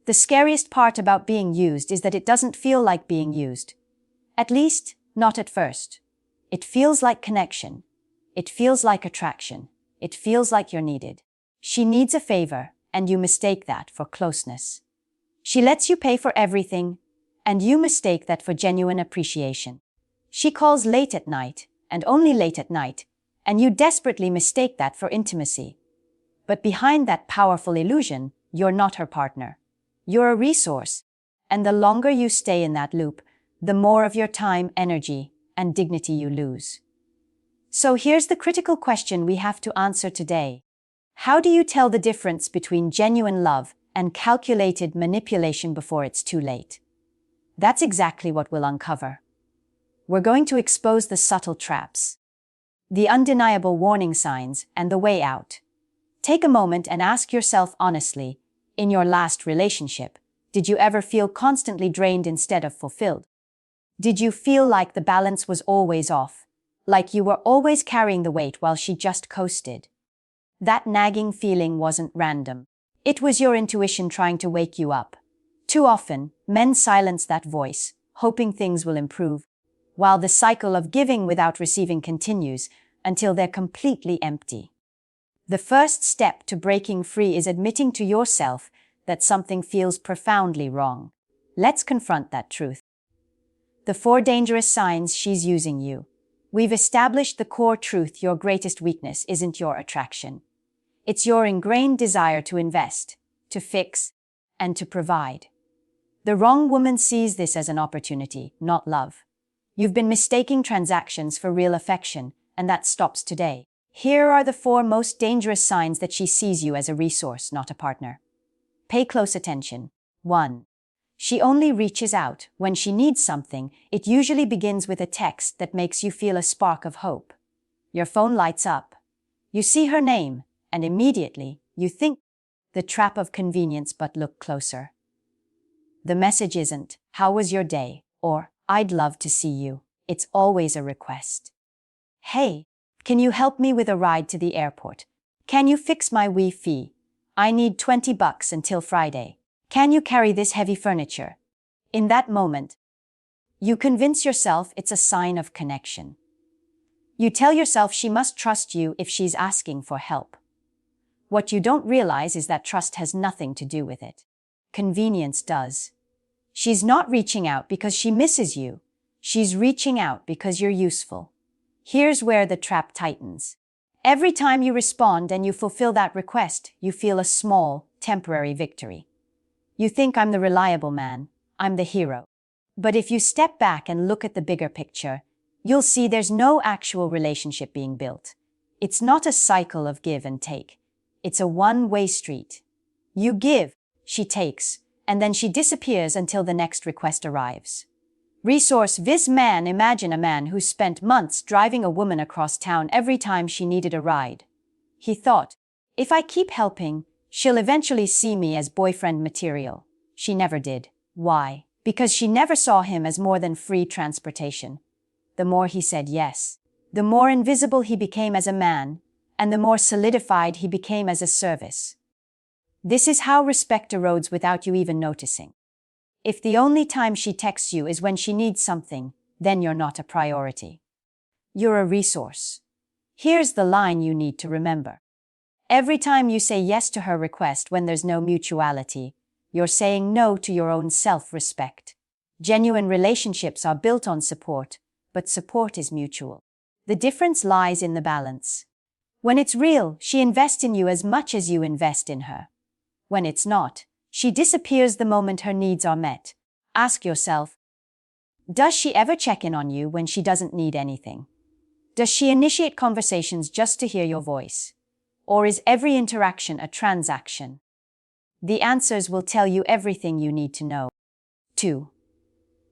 The scariest part about being used is that it doesn't feel like being used. At least, not at first. It feels like connection. It feels like attraction. It feels like you're needed. She needs a favor, and you mistake that for closeness. She lets you pay for everything, and you mistake that for genuine appreciation. She calls late at night, and only late at night, and you desperately mistake that for intimacy. But behind that powerful illusion, you're not her partner. You're a resource, and the longer you stay in that loop, the more of your time, energy, and dignity you lose. So here's the critical question we have to answer today. How do you tell the difference between genuine love and calculated manipulation before it's too late? That's exactly what we'll uncover. We're going to expose the subtle traps, the undeniable warning signs, and the way out. Take a moment and ask yourself honestly, in your last relationship, did you ever feel constantly drained instead of fulfilled? Did you feel like the balance was always off, like you were always carrying the weight while she just coasted? That nagging feeling wasn't random. It was your intuition trying to wake you up. Too often, men silence that voice, hoping things will improve, while the cycle of giving without receiving continues until they're completely empty. The first step to breaking free is admitting to yourself that something feels profoundly wrong. Let's confront that truth. The 4 dangerous signs she's using you. We've established the core truth: your greatest weakness isn't your attraction. It's your ingrained desire to invest, to fix, and to provide. The wrong woman sees this as an opportunity, not love. You've been mistaking transactions for real affection, and that stops today. Here are the 4 most dangerous signs that she sees you as a resource, not a partner. Pay close attention. 1. She only reaches out when she needs something. It usually begins with a text that makes you feel a spark of hope. Your phone lights up. You see her name, and immediately you think, the trap of convenience. But look closer. The message isn't, "How was your day?" or "I'd love to see you." It's always a request. "Hey, can you help me with a ride to the airport? Can you fix my Wi-Fi? I need $20 until Friday. Can you carry this heavy furniture?" In that moment, you convince yourself it's a sign of connection. You tell yourself she must trust you if she's asking for help. What you don't realize is that trust has nothing to do with it. Convenience does. She's not reaching out because she misses you. She's reaching out because you're useful. Here's where the trap tightens. Every time you respond and you fulfill that request, you feel a small, temporary victory. You think, "I'm the reliable man, I'm the hero." But if you step back and look at the bigger picture, you'll see there's no actual relationship being built. It's not a cycle of give and take. It's a one-way street. You give, she takes, and then she disappears until the next request arrives. Resource vis man. Imagine a man who spent months driving a woman across town every time she needed a ride. He thought, "If I keep helping, she'll eventually see me as boyfriend material." She never did. Why? Because she never saw him as more than free transportation. The more he said yes, the more invisible he became as a man, and the more solidified he became as a service. This is how respect erodes without you even noticing. If the only time she texts you is when she needs something, then you're not a priority. You're a resource. Here's the line you need to remember. Every time you say yes to her request when there's no mutuality, you're saying no to your own self-respect. Genuine relationships are built on support, but support is mutual. The difference lies in the balance. When it's real, she invests in you as much as you invest in her. When it's not, she disappears the moment her needs are met. Ask yourself, does she ever check in on you when she doesn't need anything? Does she initiate conversations just to hear your voice? Or is every interaction a transaction? The answers will tell you everything you need to know. 2.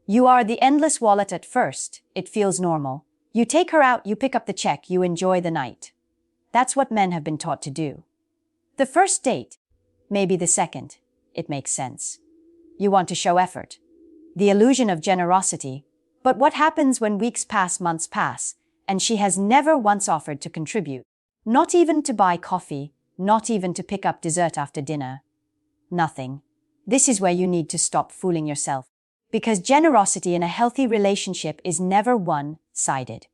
You are the endless wallet at first. It feels normal. You take her out, you pick up the check, you enjoy the night. That's what men have been taught to do. The first date, maybe the second, it makes sense. You want to show effort. The illusion of generosity. But what happens when weeks pass, months pass, and she has never once offered to contribute? Not even to buy coffee, not even to pick up dessert after dinner. Nothing. This is where you need to stop fooling yourself. Because generosity in a healthy relationship is never one-sided.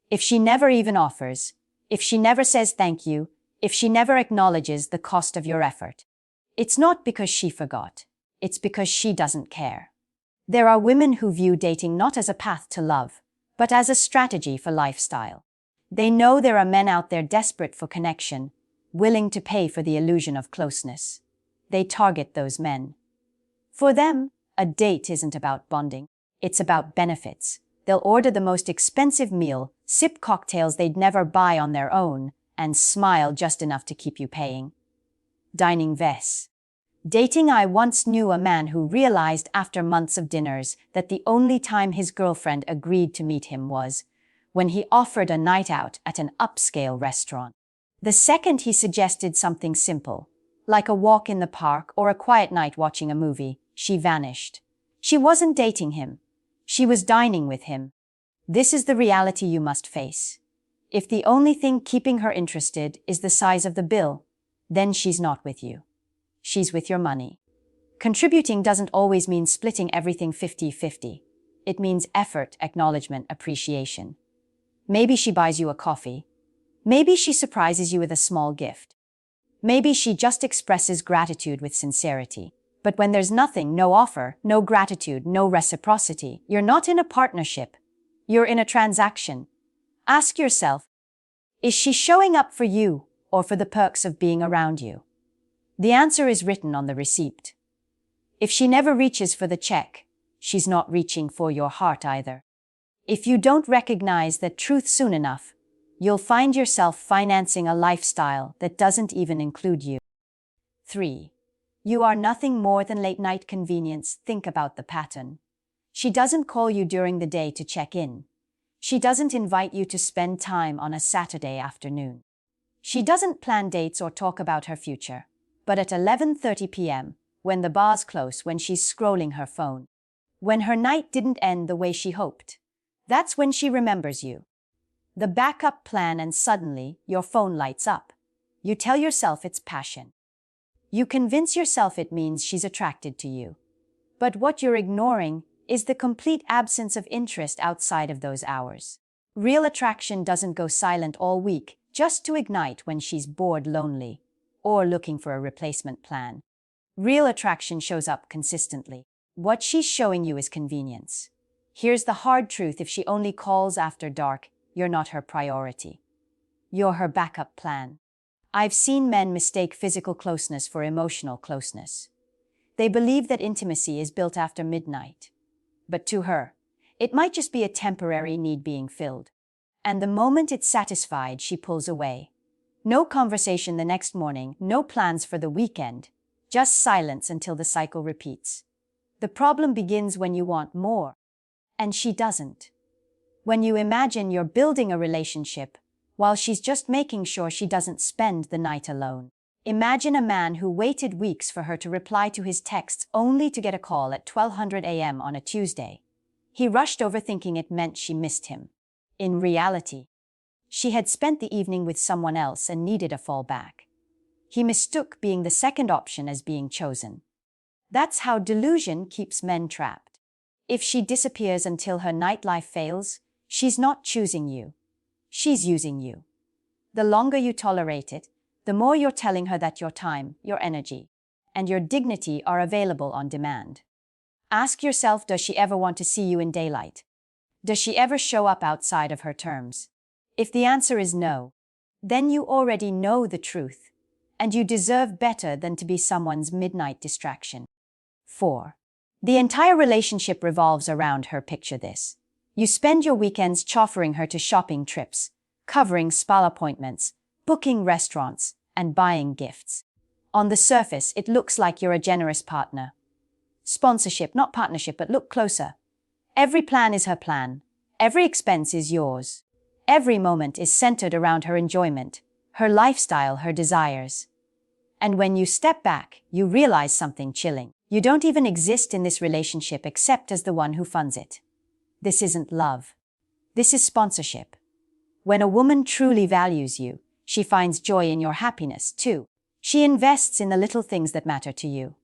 If she never even offers, if she never says thank you, if she never acknowledges the cost of your effort, it's not because she forgot. It's because she doesn't care. There are women who view dating not as a path to love, but as a strategy for lifestyle. They know there are men out there desperate for connection, willing to pay for the illusion of closeness. They target those men. For them, a date isn't about bonding. It's about benefits. They'll order the most expensive meal, sip cocktails they'd never buy on their own, and smile just enough to keep you paying. Dining vests. Dating. I once knew a man who realized after months of dinners that the only time his girlfriend agreed to meet him was when he offered a night out at an upscale restaurant. The second he suggested something simple, like a walk in the park or a quiet night watching a movie, she vanished. She wasn't dating him. She was dining with him. This is the reality you must face. If the only thing keeping her interested is the size of the bill, then she's not with you. She's with your money. Contributing doesn't always mean splitting everything 50-50. It means effort, acknowledgement, appreciation. Maybe she buys you a coffee. Maybe she surprises you with a small gift. Maybe she just expresses gratitude with sincerity. But when there's nothing, no offer, no gratitude, no reciprocity, you're not in a partnership. You're in a transaction. Ask yourself, is she showing up for you or for the perks of being around you? The answer is written on the receipt. If she never reaches for the check, she's not reaching for your heart either. If you don't recognize that truth soon enough, you'll find yourself financing a lifestyle that doesn't even include you. 3. You are nothing more than late-night convenience. Think about the pattern. She doesn't call you during the day to check in. She doesn't invite you to spend time on a Saturday afternoon. She doesn't plan dates or talk about her future. But at 11:30 p.m., when the bar's close, when she's scrolling her phone, when her night didn't end the way she hoped, that's when she remembers you. The backup plan, and suddenly your phone lights up. You tell yourself it's passion. You convince yourself it means she's attracted to you. But what you're ignoring is the complete absence of interest outside of those hours. Real attraction doesn't go silent all week just to ignite when she's bored, lonely, or looking for a replacement plan. Real attraction shows up consistently. What she's showing you is convenience. Here's the hard truth: if she only calls after dark, you're not her priority. You're her backup plan. I've seen men mistake physical closeness for emotional closeness. They believe that intimacy is built after midnight. But to her, it might just be a temporary need being filled. And the moment it's satisfied, she pulls away. No conversation the next morning, no plans for the weekend, just silence until the cycle repeats. The problem begins when you want more, and she doesn't. When you imagine you're building a relationship while she's just making sure she doesn't spend the night alone. Imagine a man who waited weeks for her to reply to his texts only to get a call at 12:00 a.m. on a Tuesday. He rushed over thinking it meant she missed him. In reality, she had spent the evening with someone else and needed a fallback. He mistook being the second option as being chosen. That's how delusion keeps men trapped. If she disappears until her nightlife fails, she's not choosing you. She's using you. The longer you tolerate it, the more you're telling her that your time, your energy, and your dignity are available on demand. Ask yourself, does she ever want to see you in daylight? Does she ever show up outside of her terms? If the answer is no, then you already know the truth, and you deserve better than to be someone's midnight distraction. 4. The entire relationship revolves around her. Picture this. You spend your weekends chauffeuring her to shopping trips, covering spa appointments, booking restaurants, and buying gifts. On the surface, it looks like you're a generous partner. Sponsorship, not partnership, but look closer. Every plan is her plan. Every expense is yours. Every moment is centered around her enjoyment, her lifestyle, her desires. And when you step back, you realize something chilling. You don't even exist in this relationship except as the one who funds it. This isn't love. This is sponsorship. When a woman truly values you, she finds joy in your happiness too. She invests in the little things that matter to you.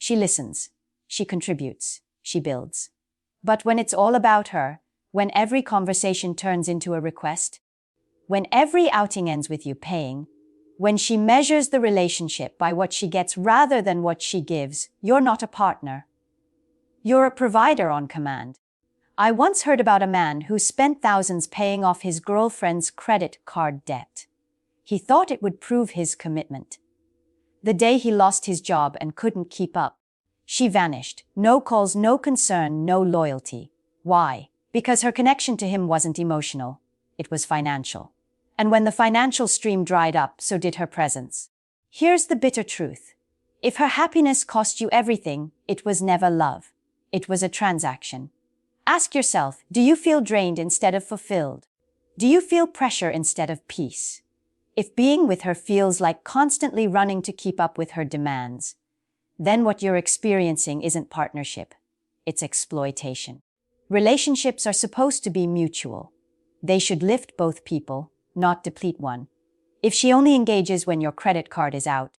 She listens. She contributes. She builds. But when it's all about her, when every conversation turns into a request, when every outing ends with you paying, when she measures the relationship by what she gets rather than what she gives, you're not a partner. You're a provider on command. I once heard about a man who spent thousands paying off his girlfriend's credit card debt. He thought it would prove his commitment. The day he lost his job and couldn't keep up, she vanished. No calls, no concern, no loyalty. Why? Because her connection to him wasn't emotional. It was financial. And when the financial stream dried up, so did her presence. Here's the bitter truth. If her happiness cost you everything, it was never love. It was a transaction. Ask yourself, do you feel drained instead of fulfilled? Do you feel pressure instead of peace? If being with her feels like constantly running to keep up with her demands, then what you're experiencing isn't partnership. It's exploitation. Relationships are supposed to be mutual. They should lift both people, not deplete one. If she only engages when your credit card is out,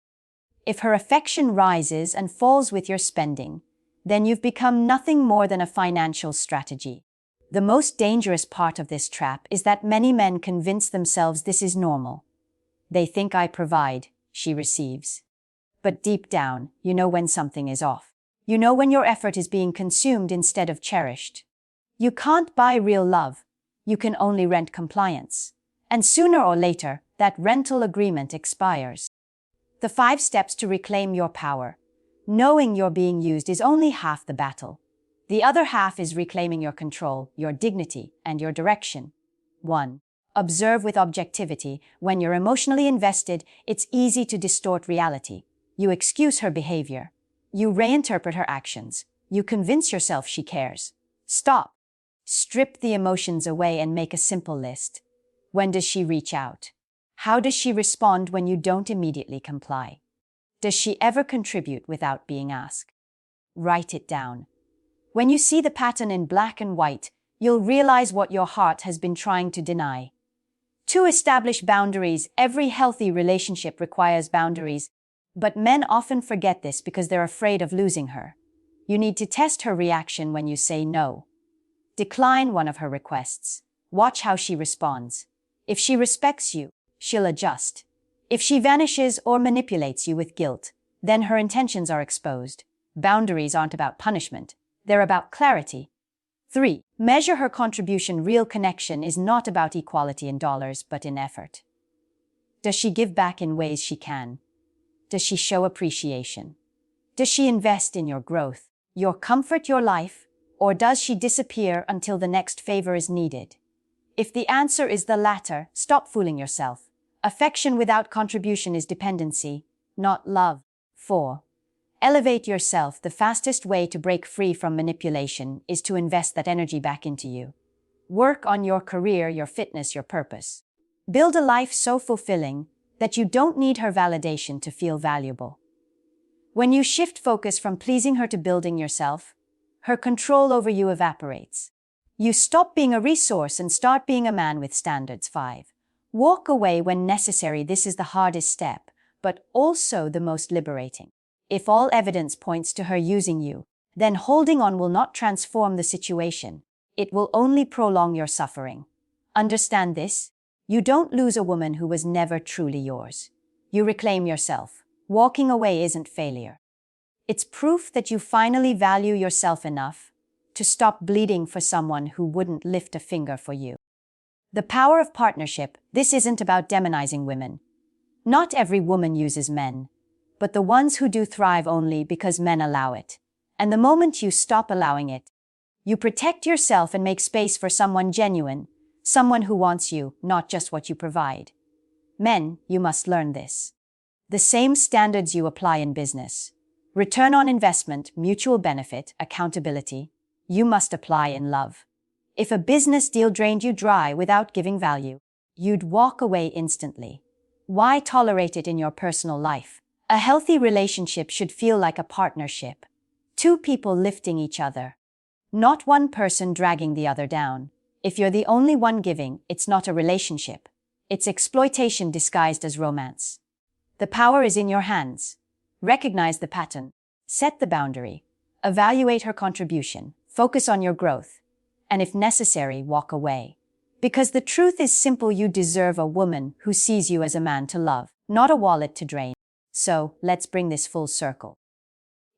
if her affection rises and falls with your spending, then you've become nothing more than a financial strategy. The most dangerous part of this trap is that many men convince themselves this is normal. They think I provide, she receives. But deep down, you know when something is off. You know when your effort is being consumed instead of cherished. You can't buy real love. You can only rent compliance. And sooner or later, that rental agreement expires. The 5 steps to reclaim your power. Knowing you're being used is only half the battle. The other half is reclaiming your control, your dignity, and your direction. 1. Observe with objectivity. When you're emotionally invested, it's easy to distort reality. You excuse her behavior. You reinterpret her actions. You convince yourself she cares. Stop. Strip the emotions away and make a simple list. When does she reach out? How does she respond when you don't immediately comply? Does she ever contribute without being asked? Write it down. When you see the pattern in black and white, you'll realize what your heart has been trying to deny. 2. Establish boundaries. Every healthy relationship requires boundaries, but men often forget this because they're afraid of losing her. You need to test her reaction when you say no. Decline one of her requests. Watch how she responds. If she respects you, she'll adjust. If she vanishes or manipulates you with guilt, then her intentions are exposed. Boundaries aren't about punishment. They're about clarity. 3. Measure her contribution. Real connection is not about equality in dollars, but in effort. Does she give back in ways she can? Does she show appreciation? Does she invest in your growth, your comfort, your life? Or does she disappear until the next favor is needed? If the answer is the latter, stop fooling yourself. Affection without contribution is dependency, not love. 4. Elevate yourself. The fastest way to break free from manipulation is to invest that energy back into you. Work on your career, your fitness, your purpose. Build a life so fulfilling that you don't need her validation to feel valuable. When you shift focus from pleasing her to building yourself, her control over you evaporates. You stop being a resource and start being a man with standards. 5. Walk away when necessary. This is the hardest step, but also the most liberating. If all evidence points to her using you, then holding on will not transform the situation. It will only prolong your suffering. Understand this. You don't lose a woman who was never truly yours. You reclaim yourself. Walking away isn't failure. It's proof that you finally value yourself enough to stop bleeding for someone who wouldn't lift a finger for you. The power of partnership. This isn't about demonizing women. Not every woman uses men, but the ones who do thrive only because men allow it. And the moment you stop allowing it, you protect yourself and make space for someone genuine, someone who wants you, not just what you provide. Men, you must learn this. The same standards you apply in business, return on investment, mutual benefit, accountability, you must apply in love. If a business deal drained you dry without giving value, you'd walk away instantly. Why tolerate it in your personal life? A healthy relationship should feel like a partnership. 2 people lifting each other, not one person dragging the other down. If you're the only one giving, it's not a relationship. It's exploitation disguised as romance. The power is in your hands. Recognize the pattern. Set the boundary. Evaluate her contribution. Focus on your growth. And if necessary, walk away. Because the truth is simple, you deserve a woman who sees you as a man to love, not a wallet to drain. So, let's bring this full circle.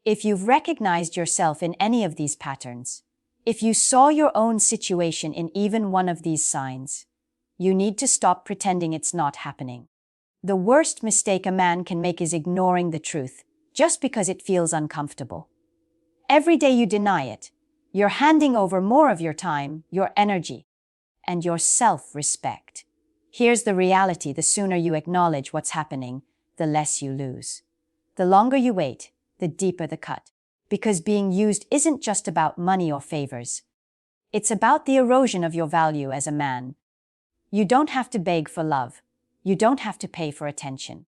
If you've recognized yourself in any of these patterns, if you saw your own situation in even one of these signs, you need to stop pretending it's not happening. The worst mistake a man can make is ignoring the truth just because it feels uncomfortable. Every day you deny it, you're handing over more of your time, your energy, and your self-respect. Here's the reality: the sooner you acknowledge what's happening, the less you lose. The longer you wait, the deeper the cut. Because being used isn't just about money or favors. It's about the erosion of your value as a man. You don't have to beg for love. You don't have to pay for attention.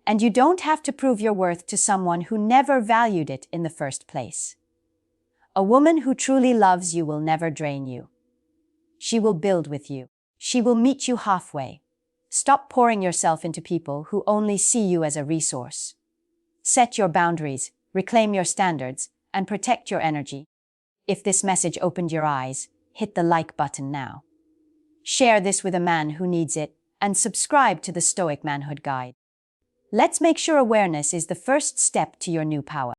And you don't have to prove your worth to someone who never valued it in the first place. A woman who truly loves you will never drain you. She will build with you. She will meet you halfway. Stop pouring yourself into people who only see you as a resource. Set your boundaries, reclaim your standards, and protect your energy. If this message opened your eyes, hit the like button now. Share this with a man who needs it, and subscribe to the Stoic Manhood Guide. Let's make sure awareness is the first step to your new power.